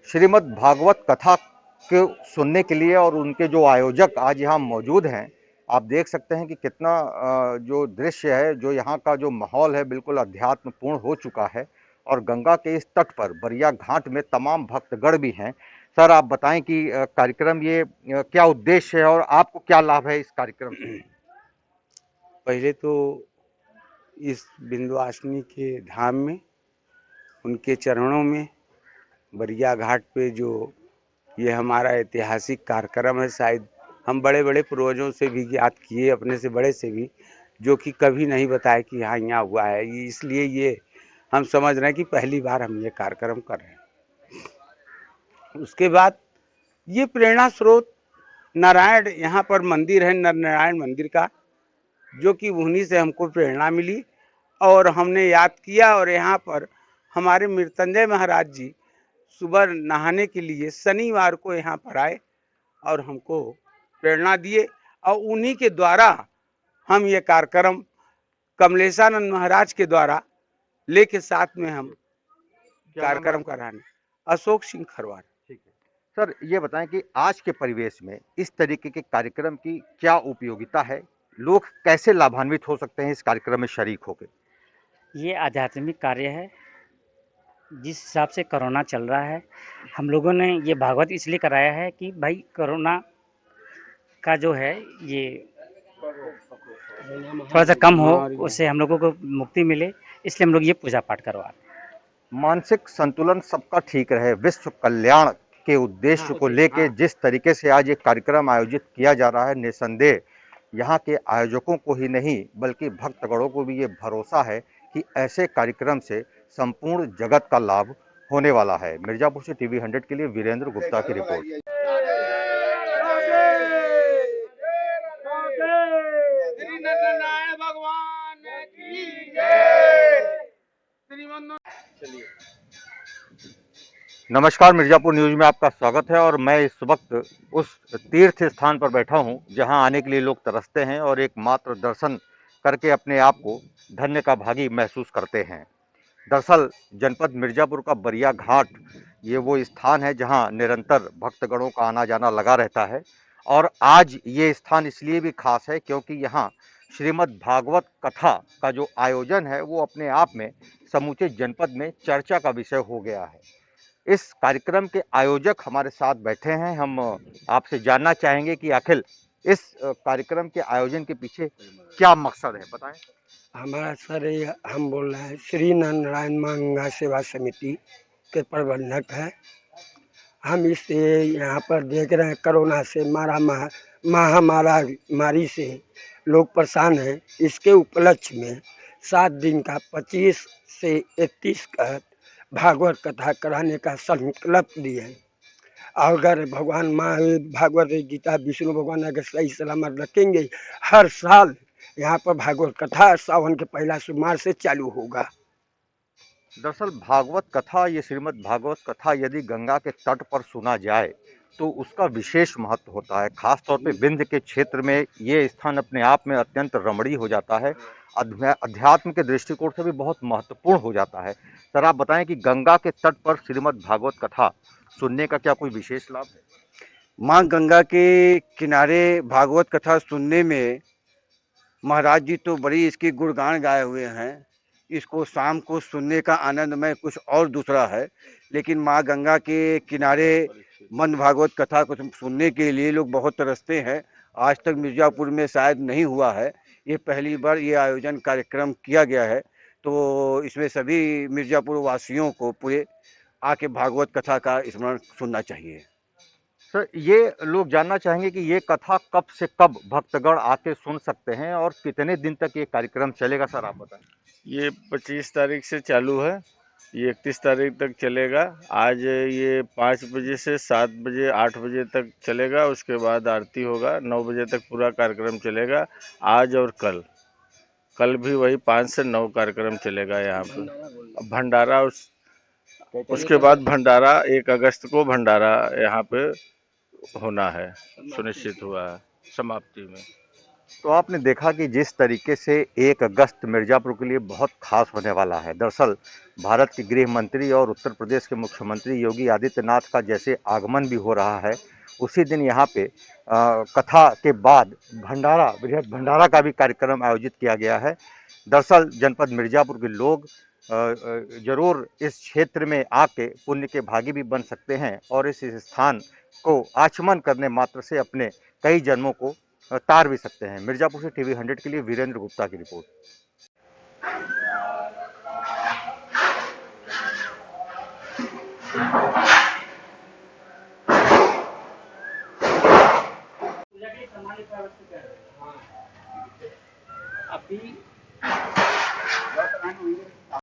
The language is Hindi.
श्रीमद् भागवत कथा को सुनने के लिए और उनके जो आयोजक आज यहाँ मौजूद हैं। आप देख सकते हैं कि कितना जो दृश्य है, जो यहाँ का जो माहौल है, बिल्कुल अध्यात्मपूर्ण हो चुका है। और गंगा के इस तट पर बरिया घाट में तमाम भक्तगण भी हैं। सर, आप बताएं कि कार्यक्रम ये क्या उद्देश्य है और आपको क्या लाभ है इस कार्यक्रम से? पहले तो इस विंध्यवासिनी के धाम में, उनके चरणों में, बरिया घाट पे जो ये हमारा ऐतिहासिक कार्यक्रम है, शायद हम बड़े बड़े पूर्वजों से भी याद किए, अपने से बड़े से भी, जो कि कभी नहीं बताया कि हाँ यहाँ हुआ है। इसलिए ये हम समझ रहे हैं कि पहली बार हम ये कार्यक्रम कर रहे हैं। उसके बाद ये प्रेरणा स्रोत नारायण, यहाँ पर मंदिर है नर नारायण मंदिर का, जो कि उन्हीं से हमको प्रेरणा मिली और हमने याद किया। और यहाँ पर हमारे मृत्युंजय महाराज जी सुबह नहाने के लिए शनिवार को यहाँ पर आए और हमको प्रेरणा दिए, और उन्हीं के द्वारा हम ये कार्यक्रम कमलेशानंद महाराज के द्वारा लेके साथ में हम कार्यक्रम कराने। अशोक सिंह खरवार। ठीक है सर, ये बताएं कि आज के परिवेश में इस तरीके के कार्यक्रम की क्या उपयोगिता है? लोग कैसे लाभान्वित हो सकते हैं इस कार्यक्रम में शरीक होकर? ये आध्यात्मिक कार्य है। जिस हिसाब से कोरोना चल रहा है, हम लोगों ने ये भागवत इसलिए कराया है कि भाई कोरोना का जो है ये थोड़ा सा कम हो, उससे हम लोगों को मुक्ति मिले, इसलिए हम लोग ये पूजा पाठ करवा रहे हैं। मानसिक संतुलन सबका ठीक रहे, विश्व कल्याण के उद्देश्य को लेके जिस तरीके से आज एक कार्यक्रम आयोजित किया जा रहा है, निसंदेह यहाँ के आयोजकों को ही नहीं बल्कि भक्तगणों को भी ये भरोसा है कि ऐसे कार्यक्रम से संपूर्ण जगत का लाभ होने वाला है। मिर्जापुर से टीवी 100 के लिए वीरेंद्र गुप्ता की रिपोर्ट। नमस्कार, मिर्जापुर न्यूज में आपका स्वागत है। और मैं इस वक्त उस तीर्थ स्थान पर बैठा हूं जहां आने के लिए लोग तरसते हैं और एकमात्र दर्शन करके अपने आप को धन्य का भागी महसूस करते हैं। दरअसल जनपद मिर्जापुर का बरिया घाट ये वो स्थान है जहां निरंतर भक्तगणों का आना जाना लगा रहता है। और आज ये स्थान इसलिए भी खास है क्योंकि यहाँ श्रीमद् भागवत कथा का जो आयोजन है वो अपने आप में समूचे जनपद में चर्चा का विषय हो गया है। इस कार्यक्रम के आयोजक हमारे साथ बैठे हैं। हम आपसे जानना चाहेंगे कि आखिर इस कार्यक्रम के आयोजन के पीछे क्या मकसद है, बताएं। हमारा सर हम बोल रहे हैं श्री नारायण माँ गंगा सेवा समिति के प्रबंधक हैं। हम इस यहाँ पर देख रहे हैं कोरोना से महामारी से लोग परेशान हैं। इसके उपलक्ष्य में 7 दिन का 25 से 31 का भागवत कथा कराने का संकल्प लिए हैं। अगर भगवान माँ भागवत गीता विष्णु भगवान अगर सही सलामत रखेंगे, हर साल यहाँ पर भागवत कथा सावन के पहला सोमवार से चालू होगा। दरअसल भागवत कथा, ये श्रीमद् भागवत कथा यदि गंगा के तट पर सुना जाए तो उसका विशेष महत्व होता है। खासतौर पे विंध्य के क्षेत्र में ये स्थान अपने आप में अत्यंत रमणीय हो जाता है, अध्यात्म के दृष्टिकोण से भी बहुत महत्वपूर्ण हो जाता है। सर, आप बताएं कि गंगा के तट पर श्रीमद् भागवत कथा सुनने का क्या कोई विशेष लाभ है? माँ गंगा के किनारे भागवत कथा सुनने में महाराज जी तो बड़ी इसकी गुणगान गाए हुए हैं। इसको शाम को सुनने का आनंद में कुछ और दूसरा है। लेकिन माँ गंगा के किनारे मन भागवत कथा को सुनने के लिए लोग बहुत तरसते हैं। आज तक मिर्ज़ापुर में शायद नहीं हुआ है, ये पहली बार ये आयोजन कार्यक्रम किया गया है। तो इसमें सभी मिर्ज़ापुर वासियों को पूरे आके भागवत कथा का स्मरण सुनना चाहिए। सर, ये लोग जानना चाहेंगे कि ये कथा कब से कब भक्तगण आके सुन सकते हैं और कितने दिन तक ये कार्यक्रम चलेगा? सर, आप बताएं। ये 25 तारीख से चालू है, ये 31 तारीख तक चलेगा। आज ये 5 बजे से 7 बजे 8 बजे तक चलेगा, उसके बाद आरती होगा। 9 बजे तक पूरा कार्यक्रम चलेगा। आज और कल भी वही 5 से 9 कार्यक्रम चलेगा यहाँ पे। भंडारा उसके बाद भंडारा 1 अगस्त को भंडारा यहाँ पे होना है, सुनिश्चित हुआ है समाप्ति में। तो आपने देखा कि जिस तरीके से 1 अगस्त मिर्ज़ापुर के लिए बहुत खास होने वाला है। दरअसल भारत के गृह मंत्री और उत्तर प्रदेश के मुख्यमंत्री योगी आदित्यनाथ का जैसे आगमन भी हो रहा है, उसी दिन यहाँ पे कथा के बाद भंडारा, बृहद भंडारा का भी कार्यक्रम आयोजित किया गया है। दरअसल जनपद मिर्ज़ापुर के लोग ज़रूर इस क्षेत्र में आके पुण्य के भागी भी बन सकते हैं और इस स्थान को आचमन करने मात्र से अपने कई जन्मों को तार भी सकते हैं। मिर्ज़ापुर से टीवी 100 के लिए वीरेंद्र गुप्ता की रिपोर्ट। अभी